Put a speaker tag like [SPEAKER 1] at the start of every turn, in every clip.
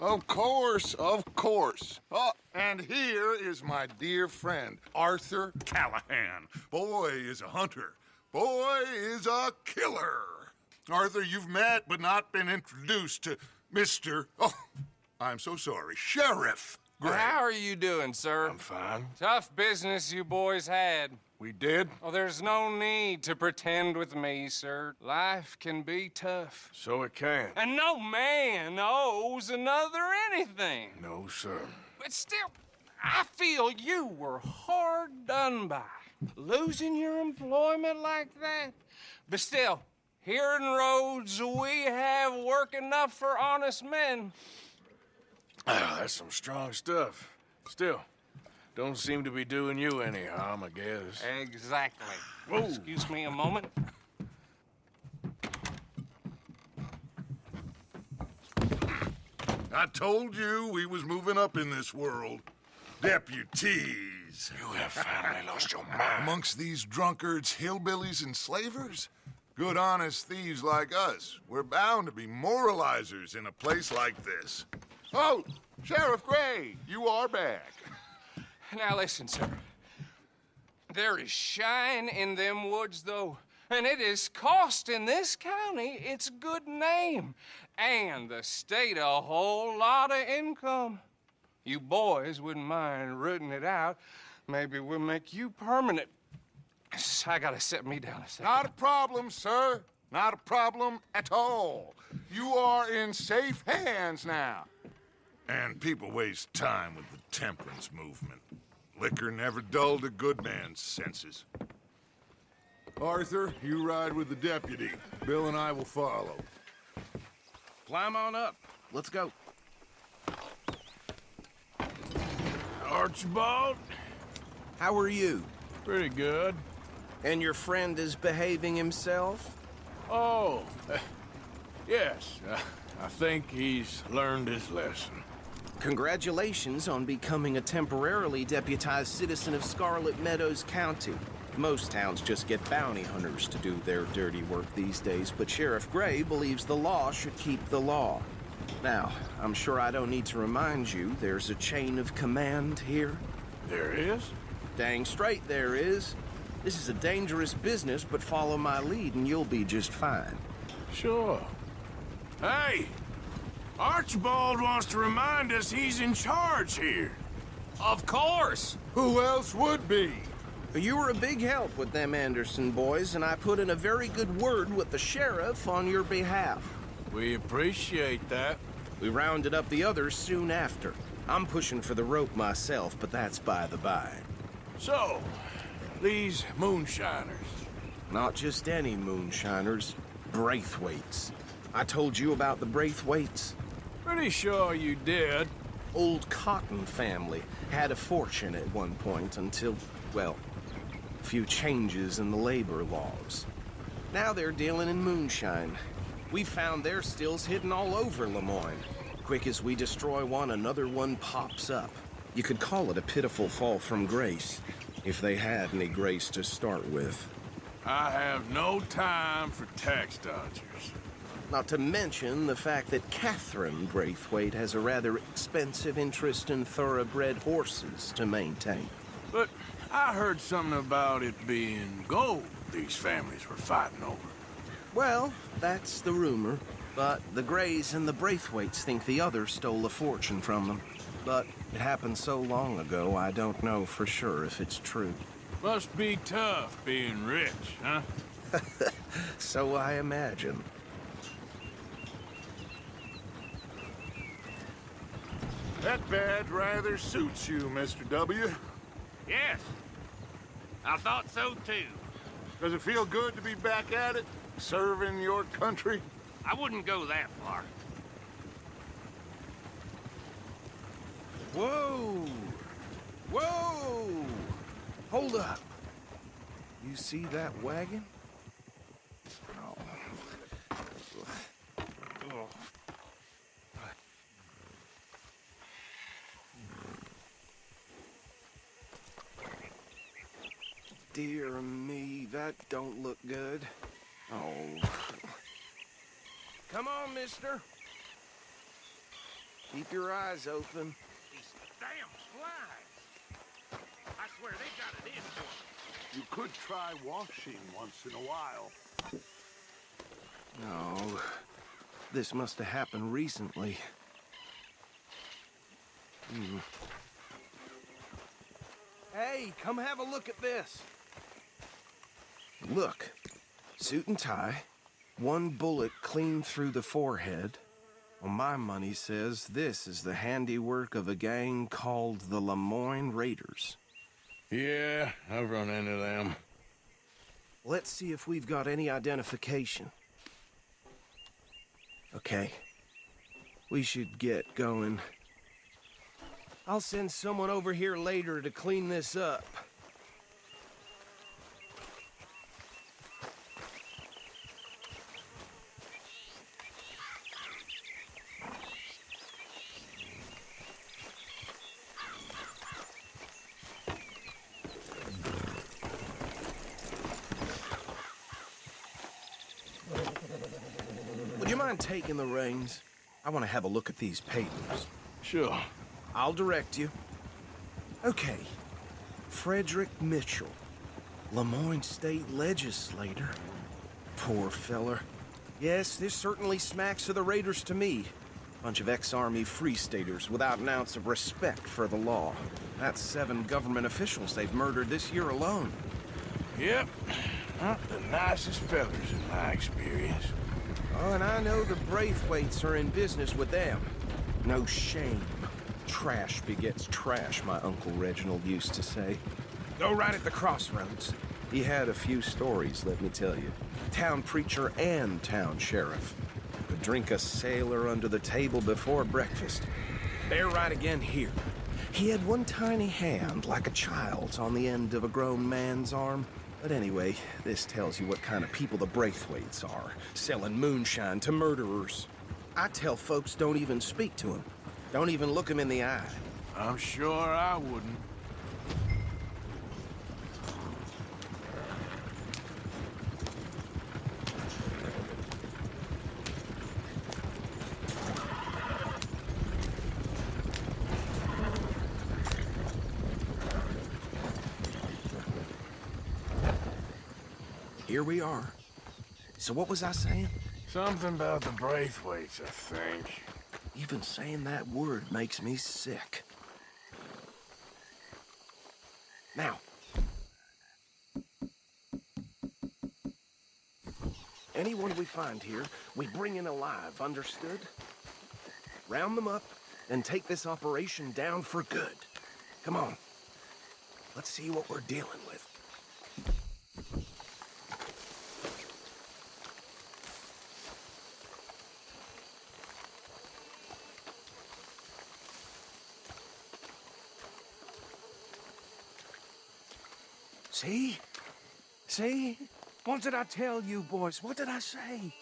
[SPEAKER 1] Of course, of course. Oh, and here is my dear friend, Arthur Callahan. Boy is a hunter. Boy is a killer. Arthur, you've met but not been introduced to Mr. Oh, I'm so sorry, Sheriff Gray.
[SPEAKER 2] How are you doing, sir?
[SPEAKER 1] I'm fine.
[SPEAKER 2] Tough business you boys had.
[SPEAKER 1] We did?
[SPEAKER 2] Oh, there's no need to pretend with me, sir. Life can be tough.
[SPEAKER 1] So it can.
[SPEAKER 2] And no man owes another anything.
[SPEAKER 1] No, sir.
[SPEAKER 2] But still, I feel you were hard done by. Losing your employment like that. But still, here in Rhodes, we have work enough for honest men.
[SPEAKER 1] That's some strong stuff. Still, don't seem to be doing you any harm, I guess.
[SPEAKER 2] Exactly.
[SPEAKER 1] Whoa.
[SPEAKER 2] Excuse me a moment.
[SPEAKER 1] I told you we was moving up in this world. Deputies. You have finally lost your mind. Amongst these drunkards, hillbillies, and slavers? Good, honest thieves like us. We're bound to be moralizers in a place like this. Oh, Sheriff Gray, you are back.
[SPEAKER 2] Now listen, sir. There is shine in them woods, though. And it is costing this county its good name. And the state a whole lot of income. You boys wouldn't mind rooting it out. Maybe we'll make you permanent. I gotta set me down a second.
[SPEAKER 1] Not a problem, sir. Not a problem at all. You are in safe hands now. And people waste time with the temperance movement. Liquor never dulled a good man's senses. Arthur, you ride with the deputy. Bill and I will follow.
[SPEAKER 3] Climb on up. Let's go.
[SPEAKER 4] Archibald?
[SPEAKER 3] How are you?
[SPEAKER 4] Pretty good.
[SPEAKER 3] And your friend is behaving himself?
[SPEAKER 4] Oh, yes. I think he's learned his lesson.
[SPEAKER 3] Congratulations on becoming a temporarily deputized citizen of Scarlet Meadows County. Most towns just get bounty hunters to do their dirty work these days, but Sheriff Gray believes the law should keep the law. Now, I'm sure I don't need to remind you there's a chain of command here.
[SPEAKER 4] There is?
[SPEAKER 3] Dang straight there is. This is a dangerous business, but follow my lead and you'll be just fine.
[SPEAKER 4] Sure. Hey! Archibald wants to remind us he's in charge here.
[SPEAKER 2] Of course!
[SPEAKER 1] Who else would be?
[SPEAKER 3] You were a big help with them Anderson boys, and I put in a very good word with the sheriff on your behalf.
[SPEAKER 4] We appreciate that.
[SPEAKER 3] We rounded up the others soon after. I'm pushing for the rope myself, but that's by the by.
[SPEAKER 4] So, these moonshiners.
[SPEAKER 3] Not just any moonshiners, Braithwaites. I told you about the Braithwaites?
[SPEAKER 4] Pretty sure you did.
[SPEAKER 3] Old Cotton family had a fortune at one point until, well, a few changes in the labor laws. Now they're dealing in moonshine. We found their stills hidden all over Lemoyne. Quick as we destroy one, another one pops up. You could call it a pitiful fall from grace, if they had any grace to start with.
[SPEAKER 4] I have no time for tax dodgers.
[SPEAKER 3] Not to mention the fact that Catherine Braithwaite has a rather expensive interest in thoroughbred horses to maintain.
[SPEAKER 4] But I heard something about it being gold these families were fighting over.
[SPEAKER 3] Well, that's the rumor. But the Grays and the Braithwaites think the others stole a fortune from them. But it happened so long ago, I don't know for sure if it's true.
[SPEAKER 4] Must be tough being rich, huh?
[SPEAKER 3] So I imagine.
[SPEAKER 1] That badge rather suits you, Mr. W.
[SPEAKER 5] Yes, I thought so too.
[SPEAKER 1] Does it feel good to be back at it, serving your country?
[SPEAKER 5] I wouldn't go that far.
[SPEAKER 3] Whoa! Whoa! Hold up. You see that wagon? Oh. Dear me, that don't look good. Oh. Come on, mister. Keep your eyes open.
[SPEAKER 5] These damn flies. I swear they got it in for me.
[SPEAKER 1] You could try washing once in a while.
[SPEAKER 3] No, this must have happened recently. Hey, come have a look at this. Look, suit and tie, one bullet clean through the forehead. Well, my money says this is the handiwork of a gang called the Lemoyne Raiders.
[SPEAKER 4] Yeah, I've run into them.
[SPEAKER 3] Let's see if we've got any identification. Okay. We should get going. I'll send someone over here later to clean this up. Would you mind taking the reins? I want to have a look at these papers.
[SPEAKER 4] Sure.
[SPEAKER 3] I'll direct you. Okay. Frederick Mitchell, Lemoyne State Legislator. Poor feller. Yes, this certainly smacks of the Raiders to me. Bunch of ex-Army Free Staters without an ounce of respect for the law. That's 7 government officials they've murdered this year alone.
[SPEAKER 4] Yep. Not the nicest fellers in my experience.
[SPEAKER 3] Oh, and I know the Braithwaites are in business with them. No shame. Trash begets trash, my Uncle Reginald used to say. Go right at the crossroads. He had a few stories, let me tell you. Town preacher and town sheriff. Could drink a sailor under the table before breakfast. They're right again here. He had one tiny hand, like a child's, on the end of a grown man's arm. But anyway, this tells you what kind of people the Braithwaites are, selling moonshine to murderers. I tell folks don't even speak to him. Don't even look him in the eye.
[SPEAKER 4] I'm sure I wouldn't.
[SPEAKER 3] Here we are. So what was I saying?
[SPEAKER 4] Something about the Braithwaites, I think.
[SPEAKER 3] Even saying that word makes me sick. Now. Anyone we find here, we bring in alive, understood? Round them up, and take this operation down for good. Come on. Let's see what we're dealing with. See? See? What did I tell you, boys? What did I say?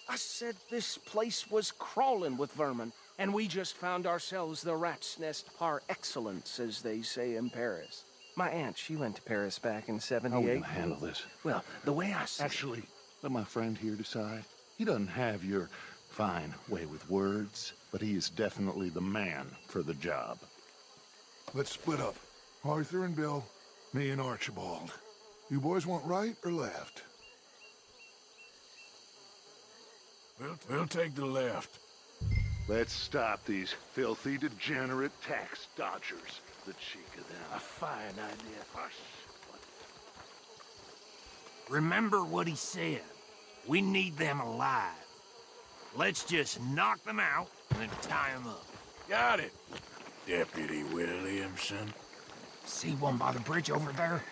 [SPEAKER 3] I said this place was crawling with vermin, and we just found ourselves the rat's nest par excellence, as they say in Paris. My aunt, she went to Paris back in '78.
[SPEAKER 6] How are we gonna handle this?
[SPEAKER 3] Well, the way I see
[SPEAKER 6] Actually, let my friend here decide. He doesn't have your fine way with words, but he is definitely the man for the job.
[SPEAKER 1] Let's split up. Arthur and Bill, me and Archibald. You boys want right or left?
[SPEAKER 4] We'll take the left.
[SPEAKER 6] Let's stop these filthy, degenerate tax dodgers. The cheek of them.
[SPEAKER 5] A fine idea. Hush. Remember what he said. We need them alive. Let's just knock them out and then tie them up.
[SPEAKER 4] Got it, Deputy Williamson.
[SPEAKER 5] See one by the bridge over there?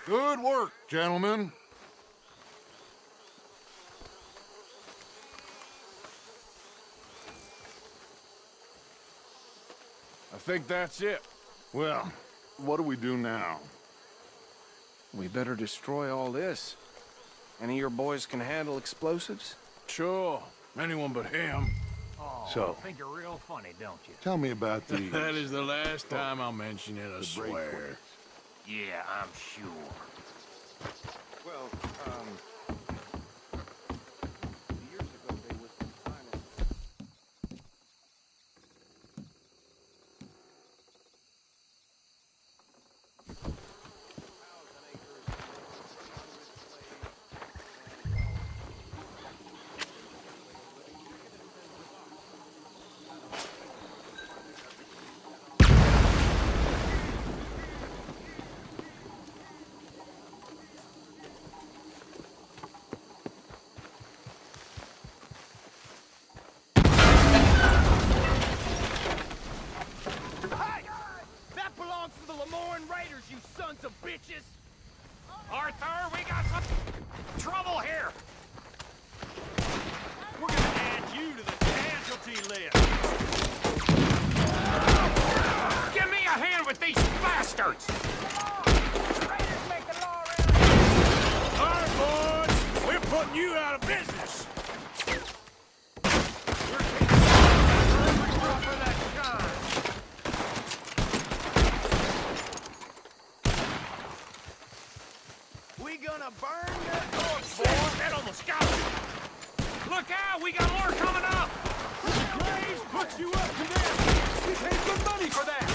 [SPEAKER 1] Good work, gentlemen.
[SPEAKER 4] I think that's it.
[SPEAKER 6] Well, what do we do now?
[SPEAKER 3] We better destroy all this. Any of your boys can handle explosives?
[SPEAKER 4] Sure. Anyone but him.
[SPEAKER 5] Oh,
[SPEAKER 6] So-
[SPEAKER 5] think you're real funny, don't you?
[SPEAKER 6] Tell me about these.
[SPEAKER 4] That is the last time I'll mention it, I swear.
[SPEAKER 6] breakaways.
[SPEAKER 5] Yeah, I'm sure.
[SPEAKER 3] Well, years ago they were confining.
[SPEAKER 5] That belongs to the Lemoyne Raiders, you sons of bitches! Arthur, we got some trouble here! We're gonna add you to the casualty list! Give me a hand with these bastards! Raiders make the law around here!
[SPEAKER 4] All right, boys. We're putting you out of business.
[SPEAKER 5] We're taking every drop of that shine! We gonna burn your corpse, boy! That almost got me! Look out! We got more coming up! Graves puts you up to them! We paid good money for that!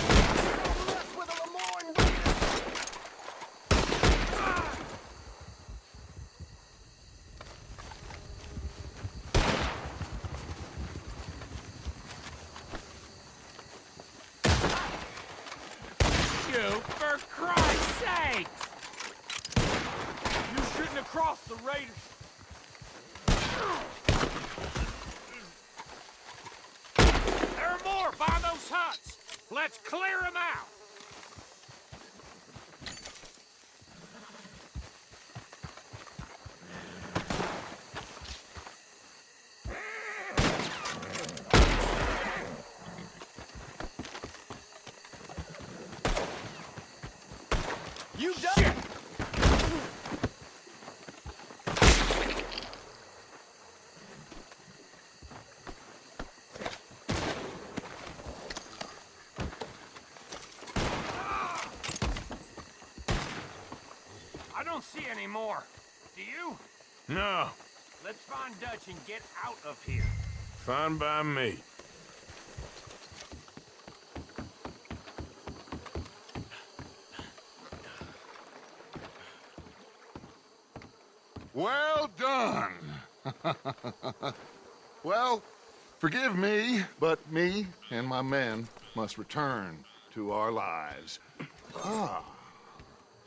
[SPEAKER 5] Don't mess with the Lemoyne Raiders! You, for Christ's sake! You shouldn't have crossed the Raiders. There are more by those huts. Let's clear them out. You done it! I don't see any more. Do you?
[SPEAKER 4] No.
[SPEAKER 5] Let's find Dutch and get out of here.
[SPEAKER 4] Fine by me.
[SPEAKER 1] Well done. Well, forgive me, but me and my men must return to our lives. Ah,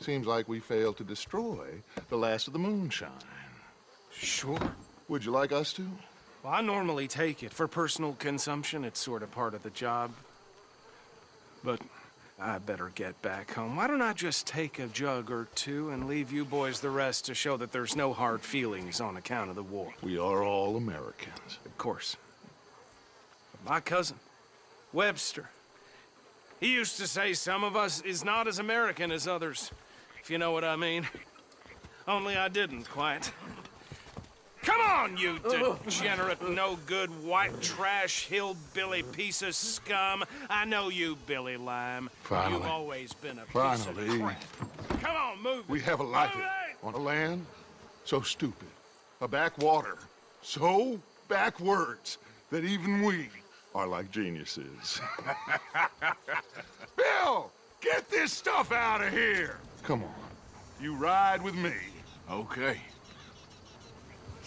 [SPEAKER 1] seems like we failed to destroy the last of the moonshine.
[SPEAKER 3] Sure.
[SPEAKER 1] Would you like us to?
[SPEAKER 3] Well, I normally take it. For personal consumption, it's sort of part of the job. But I better get back home. Why don't I just take a jug or two and leave you boys the rest to show that there's no hard feelings on account of the war?
[SPEAKER 1] We are all Americans.
[SPEAKER 3] Of course. My cousin, Webster, he used to say some of us is not as American as others, if you know what I mean. Only I didn't quite. Come on, you degenerate, no-good, white trash, hillbilly piece of scum. I know you, Billy Lime.
[SPEAKER 1] Finally.
[SPEAKER 3] You've always been a piece
[SPEAKER 1] Finally.
[SPEAKER 3] of crap. Come on, move
[SPEAKER 1] We
[SPEAKER 3] it.
[SPEAKER 1] have a life
[SPEAKER 3] Move it.
[SPEAKER 1] on a land so stupid, a backwater so backwards that even we are like geniuses. Bill, get this stuff out of here! Come on, you ride with me.
[SPEAKER 4] Okay.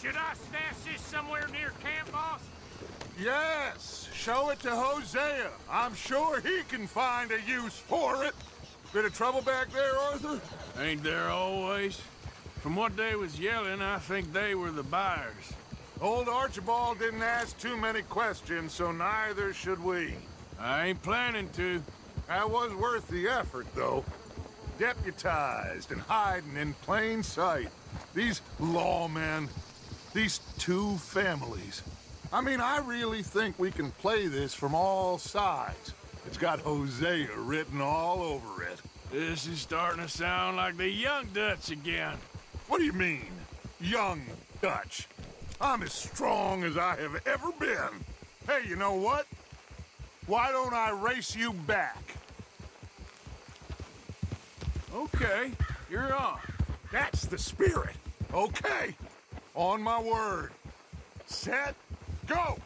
[SPEAKER 5] Should I stash this somewhere near camp, boss?
[SPEAKER 1] Yes, show it to Hosea. I'm sure he can find a use for it. Bit of trouble back there, Arthur?
[SPEAKER 4] Ain't there always? From what they was yelling, I think they were the buyers.
[SPEAKER 1] Old Archibald didn't ask too many questions, so neither should we.
[SPEAKER 4] I ain't planning to.
[SPEAKER 1] That was worth the effort, though. deputized and hiding in plain sight. These lawmen, these two families. I mean, I really think we can play this from all sides. It's got Hosea written all over it.
[SPEAKER 4] This is starting to sound like the Young Dutch again.
[SPEAKER 1] What do you mean, young Dutch? I'm as strong as I have ever been. Hey, you know what? Why don't I race you back?
[SPEAKER 4] Okay, you're on.
[SPEAKER 1] That's the spirit. Okay, on my word. Set, go!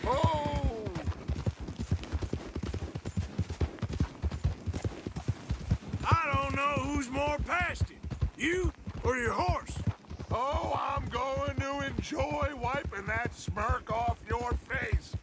[SPEAKER 1] Oh!
[SPEAKER 4] I don't know who's more past it, you or your horse.
[SPEAKER 1] Oh, I'm going to enjoy wiping that smirk off your face.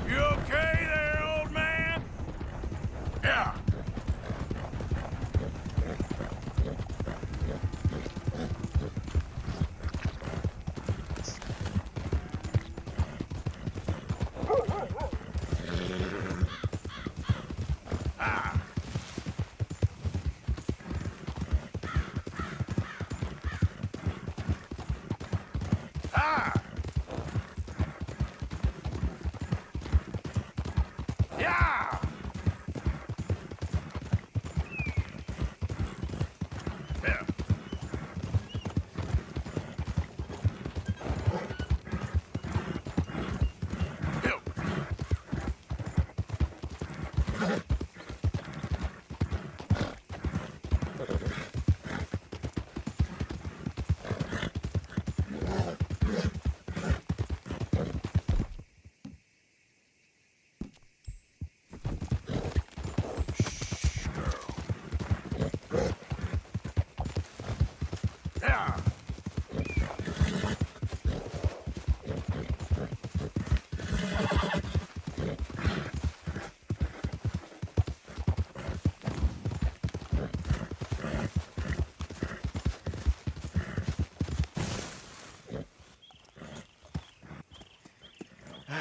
[SPEAKER 4] You okay there, old man?
[SPEAKER 1] Yeah. Ah! Yeah! Yeah. Yo. Yeah.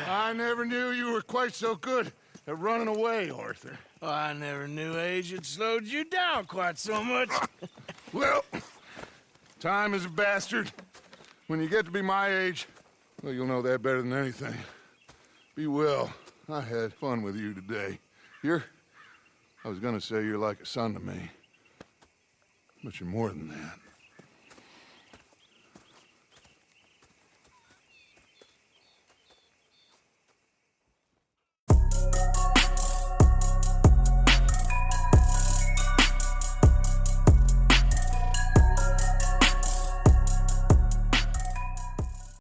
[SPEAKER 1] I never knew you were quite so good at running away, Arthur.
[SPEAKER 4] Oh, I never knew age had slowed you down quite so much.
[SPEAKER 1] Well, time is a bastard. When you get to be my age, well, you'll know that better than anything. Be well. I had fun with you today. I was gonna say you're like a son to me, but you're more than that.